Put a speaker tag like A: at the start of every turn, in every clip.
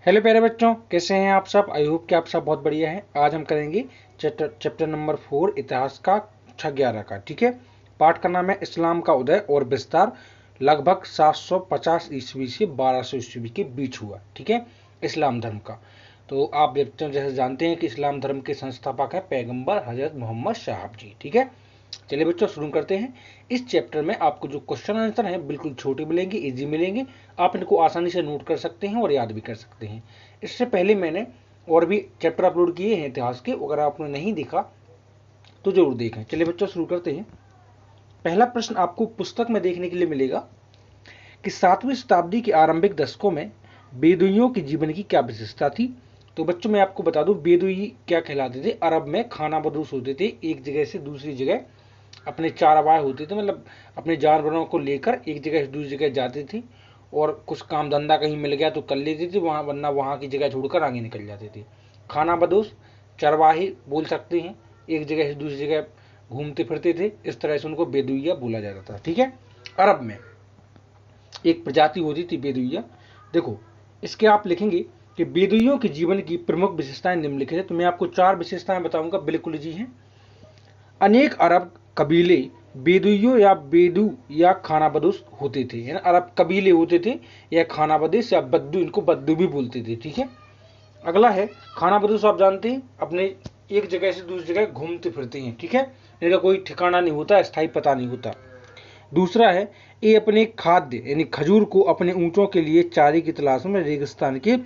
A: Hello प्यारे बच्चों, कैसे हैं आप सब। आई होप कि आप सब बहुत बढ़िया हैं। आज हम करेंगे चैप्टर नंबर 4 इतिहास का कक्षा 11 का। ठीक है, पाठ का नाम है इस्लाम का उदय और विस्तार लगभग 750 ईस्वी से 1200 ईस्वी के बीच हुआ। ठीक है, इस्लाम धर्म का। तो आप बच्चों जैसे जानते हैं कि इस्लाम धर्म के संस्थापक है पैगंबर हजरत मोहम्मद साहब जी। ठीक है, चलिए बच्चों शुरू करते हैं। इस चैप्टर में आपको जो क्वेश्चन आंसर हैं बिल्कुल छोटे मिलेंगे, इजी मिलेंगे। आप इनको आसानी से नोट कर सकते हैं और याद भी कर सकते हैं। इससे पहले मैंने और भी चैप्टर अपलोड किए हैं इतिहास के, अगर आपने नहीं देखा तो जरूर देखें। चलिए बच्चों शुरू करते हैं। पहला प्रश्न आपको पुस्तक में देखने के लिए मिलेगा कि 7वीं शताब्दी के आरंभिक दशकों में बेदुइयों के जीवन की क्या विशेषता थी। तो बच्चों मैं आपको बता दूं, बेदुई क्या कहलाते थे। अरब में खाना बदोश होते थे, एक जगह से दूसरी जगह अपने चारवाह होते थे, मतलब अपने जानवरों को लेकर एक जगह से दूसरी जगह जाते थे और कुछ काम धंधा कहीं मिल गया तो कर लेते थे वहाँ, वरना वहाँ की जगह छोड़कर आगे निकल जाते थे। खाना बदोश चरवाहे बोल सकते हैं, एक जगह से दूसरी जगह घूमते फिरते थे, इस तरह से उनको बेदुइया बोला जाता था। ठीक है, अरब में एक प्रजाति होती थी बेदुइया। देखो इसके आप लिखेंगे कि बेदुइयों के जीवन की प्रमुख विशेषताएं निम्नलिखित है। तो मैं आपको 4 विशेषताएं बताऊंगा, बिल्कुल जी हैं। अनेक अरब कबीले बेदुइयों या बेदू या खानाबदोश होते थे, है ना। अरब कबीले होते थे या खानाबदोश या बद्दू, इनको बद्दू भी बोलते थे। ठीक है, अगला है खानाबदोश। आप जानते हैं अपने एक जगह से दूसरी जगह घूमते फिरते हैं। ठीक है, इनका कोई ठिकाना नहीं होता, स्थायी पता नहीं होता। दूसरा है ये अपने खाद्य यानी खजूर को अपने ऊँटों के लिए चारे की तलाश में रेगिस्तान के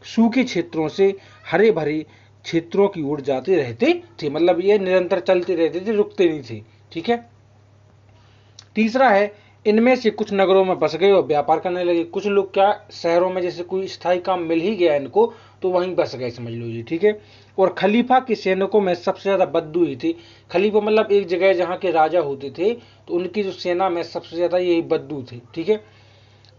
A: सूखे क्षेत्रों से हरे भरे क्षेत्रों की ओर जाते रहते थे, मतलब ये निरंतर चलते रहते थे, रुकते नहीं थे। ठीक है, तीसरा है इनमें से कुछ नगरों में बस गए और व्यापार करने लगे। कुछ लोग क्या शहरों में जैसे कोई स्थायी काम मिल ही गया इनको तो वहीं बस गए, समझ लो जी। ठीक है, और खलीफा के सैनिकों में सबसे ज्यादा बद्दू ही थे। खलीफा मतलब एक जगह जहाँ के राजा होते थे तो उनकी जो सेना में सबसे ज्यादा यही बद्दू थे। ठीक है,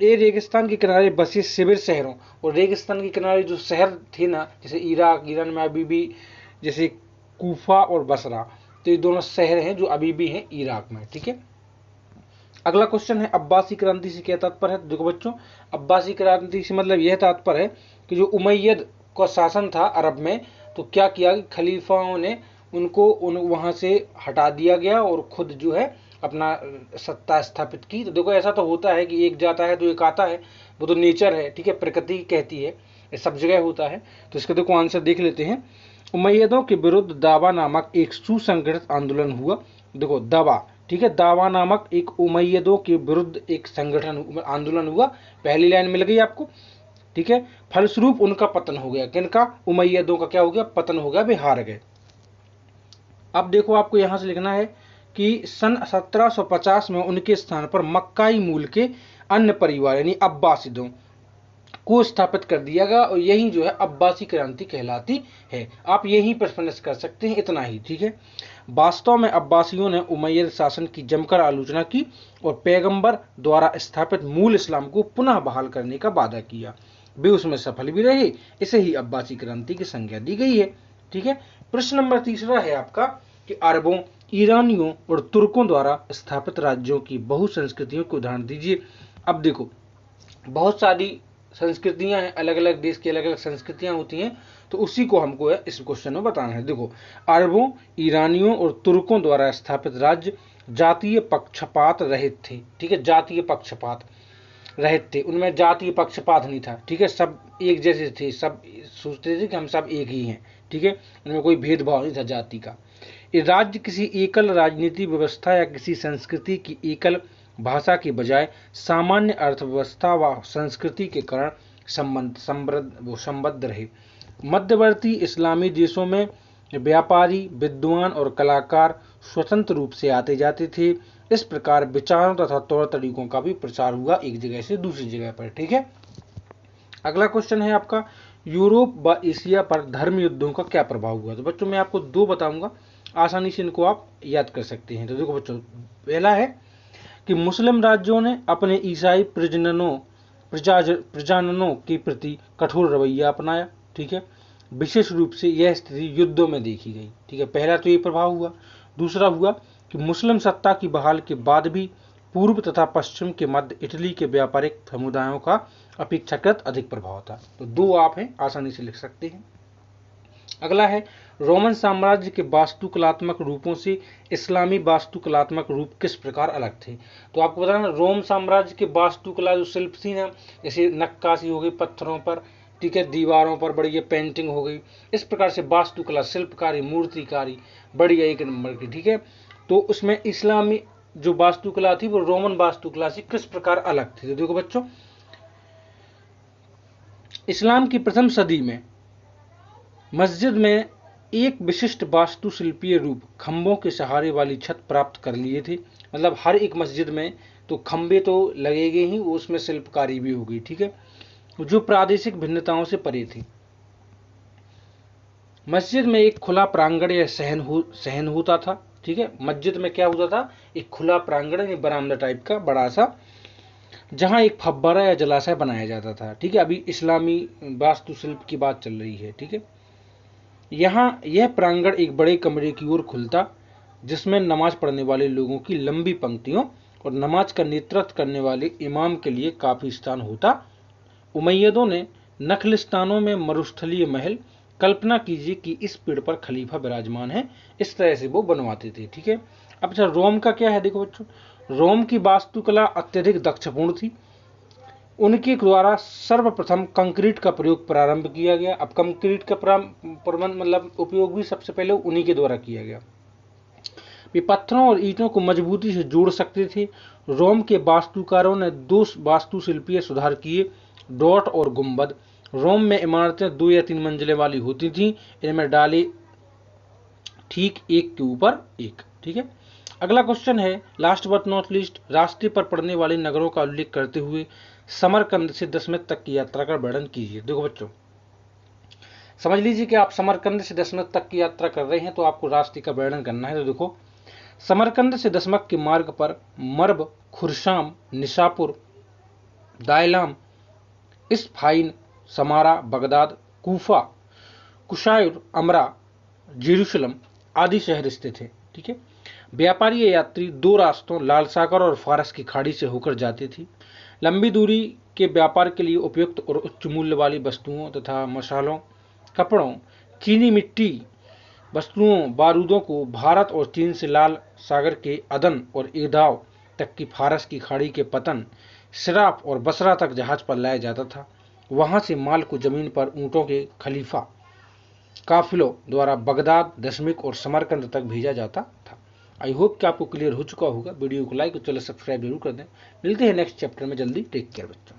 A: ये रेगिस्तान के किनारे बसे शिविर शहरों, और रेगिस्तान के किनारे जो शहर थे ना, जैसे इराक ईरान में अभी भी जैसे कूफा और बसरा, तो ये दोनों शहर हैं जो अभी भी हैं इराक में। ठीक है, अगला क्वेश्चन है अब्बासी क्रांति से क्या तात्पर्य है। देखो बच्चों, अब्बासी क्रांति से मतलब यह तात्पर्य है कि जो उमैयद का शासन था अरब में, तो क्या किया कि खलीफाओं ने उनको वहां से हटा दिया गया और खुद जो है अपना सत्ता स्थापित की। तो देखो ऐसा तो होता है कि एक जाता है तो एक आता है, वो तो नेचर है। ठीक है, प्रकृति कहती है, ये सब जगह होता है। तो इसका देखो आंसर देख लेते हैं। उमैयदों के विरुद्ध दावा नामक एक सुसंगठित आंदोलन हुआ। देखो दावा, ठीक है, दावा नामक एक उमैयदों के विरुद्ध एक संगठन आंदोलन हुआ। पहली लाइन मिल गई आपको। ठीक है, फलस्वरूप उनका पतन हो गया। किनका? उमैयदों का क्या हो गया? पतन हो गया, वे हार गए। अब देखो आपको यहां से लिखना है कि सन 1750 में उनके स्थान पर मक्काई मूल के अन्य परिवार यानी अब्बासिदों को स्थापित कर दिया गया और यही जो है अब्बासी क्रांति कहलाती है। आप यहीं पर फिनिश कर सकते हैं, इतना ही। ठीक है, वास्तव में अब्बासियों ने उमैयद शासन की जमकर आलोचना की और पैगंबर द्वारा स्थापित मूल इस्लाम को पुनः बहाल करने का वादा किया। वे उसमें सफल भी रहे, इसे ही अब्बासी क्रांति की संज्ञा दी गई है। ठीक है, प्रश्न नंबर तीसरा है आपका कि अरबों, ईरानियों और तुर्कों द्वारा स्थापित राज्यों की बहुसंस्कृतियों को उदाहरण दीजिए। अब देखो बहुत सारी संस्कृतियां हैं, अलग अलग देश की अलग अलग संस्कृतियां होती हैं, तो उसी को हमको इस क्वेश्चन में बताना है। देखो अरबों, ईरानियों और तुर्कों द्वारा स्थापित राज्य जातीय पक्षपात रहित थे। ठीक है, जातीय पक्षपात रहित थे, उनमें जातीय पक्षपात नहीं था। ठीक है, सब एक जैसे थे, सब सोचते थे कि हम सब एक ही हैं। ठीक है, उनमें कोई भेदभाव नहीं था जाति का। ये राज्य किसी एकल राजनीति व्यवस्था या किसी संस्कृति की एकल भाषा के बजाय सामान्य अर्थव्यवस्था व संस्कृति के कारण संबद्ध रहे। मध्यवर्ती इस्लामी देशों में व्यापारी, विद्वान और कलाकार स्वतंत्र रूप से आते जाते थे। इस प्रकार विचारों तथा तौर तरीकों का भी प्रचार हुआ एक जगह से दूसरी जगह पर। ठीक है, अगला क्वेश्चन है आपका यूरोप व एशिया पर धर्म युद्धों का क्या प्रभाव हुआ। तो बच्चों मैं आपको 2 बताऊंगा, आसानी से इनको आप याद कर सकते हैं। तो देखो बच्चों, पहला है कि मुस्लिम राज्यों ने अपने ईसाई प्रजाजनों के प्रति कठोर रवैया अपनाया। ठीक है, विशेष रूप से यह स्थिति युद्धों में देखी गई। ठीक है, पहला तो ये प्रभाव हुआ। दूसरा हुआ कि मुस्लिम सत्ता की बहाल के बाद भी पूर्व तथा पश्चिम के मध्य इटली के व्यापारिक समुदायों का अपेक्षाकृत अधिक प्रभाव था। तो 2 आप हैं, आसानी से लिख सकते हैं। अगला है रोमन साम्राज्य के वास्तुकलात्मक रूपों से इस्लामी वास्तुकलात्मक रूप किस प्रकार अलग थे। तो आपको बताना, रोम साम्राज्य के वास्तुकला जो शिल्प थी ना, जैसे नक्काशी हो गई पत्थरों पर, ठीक है, दीवारों पर बढ़िया पेंटिंग हो गई, इस प्रकार से वास्तुकला, शिल्पकारी, मूर्तिकारी बढ़िया एक नंबर की, ठीक है। तो उसमें इस्लामी जो वास्तुकला थी वो रोमन वास्तुकला से किस प्रकार अलग थी। तो देखो बच्चों, इस्लाम की प्रथम सदी में मस्जिद में एक विशिष्ट वास्तुशिल्पीय रूप खंभों के सहारे वाली छत प्राप्त कर लिए थे। मतलब हर एक मस्जिद में तो खंभे तो लगेंगे ही, उसमें शिल्पकारी भी होगी, ठीक है, जो प्रादेशिक भिन्नताओं से परे थी। मस्जिद में एक खुला प्रांगण या सहन होता था, ठीक है। मस्जिद में क्या होता था, एक खुला प्रांगण या बरामदा टाइप का बड़ा सा, जहां एक फव्वारा या जलाशय बनाया जाता था, ठीक है। अभी इस्लामी वास्तुशिल्प की बात चल रही है, ठीक है। यहाँ यह प्रांगण एक बड़े कमरे की ओर खुलता, जिसमें नमाज पढ़ने वाले लोगों की लंबी पंक्तियों और नमाज का नेतृत्व करने वाले इमाम के लिए काफी स्थान होता। उमैयदों ने नखलिस्तानों में मरुस्थलीय महल, कल्पना कीजिए कि इस पेड़ पर खलीफा विराजमान है, इस तरह से वो बनवाते थे, ठीक है। अब अच्छा, रोम का क्या है, देखो बच्चों, रोम की वास्तुकला अत्यधिक दक्षपूर्ण थी। उनके द्वारा सर्वप्रथम कंक्रीट का प्रयोग प्रारंभ किया गया। अब कंक्रीट का प्रबंध मतलब उपयोग भी सबसे पहले उन्हीं के द्वारा किया गया। वे पत्थरों और ईंटों को मजबूती से जोड़ सकते थे। रोम के वास्तुकारों ने 2 वास्तुशिल्पीय सुधार किए, डॉट और गुंबद। रोम में इमारतें 2 या 3 मंजिलें वाली होती थीं, इनमें डाले ठीक एक के ऊपर एक, ठीक है। अगला क्वेश्चन है, लास्ट बट नॉट लीस्ट, रास्ते पर पड़ने वाले नगरों का उल्लेख करते हुए समरकंद से दशमत तक की यात्रा का वर्णन कीजिए। देखो बच्चों, समझ लीजिए कि आप समरकंद से दशमत तक की यात्रा कर रहे हैं, तो आपको रास्ते का वर्णन करना है। तो देखो, समरकंद से दशमक के मार्ग पर मर्ब, खुरशाम, निशापुर, दायलाम, इस्फाइन, समारा, बगदाद, कूफा, कुशायर, अमरा, जेरूशलम आदि शहर स्थित है, ठीक है। व्यापारी या यात्री 2 रास्तों लाल सागर और फारस की खाड़ी से होकर जाते थे। लंबी दूरी के व्यापार के लिए उपयुक्त और उच्च मूल्य वाली वस्तुओं तथा मसालों, कपड़ों, चीनी मिट्टी वस्तुओं, बारूदों को भारत और चीन से लाल सागर के अदन और एदाव तक की फारस की खाड़ी के पतन, सिराप और बसरा तक जहाज पर लाया जाता था। वहां से माल को जमीन पर ऊंटों के खलीफा काफिलों द्वारा बगदाद, दशमिक और समरकंद तक भेजा जाता था। आई होप कि आपको क्लियर हो चुका होगा। वीडियो को लाइक और चैनल सब्सक्राइब जरूर कर दें। मिलते हैं नेक्स्ट चैप्टर में जल्दी। टेक केयर बच्चों।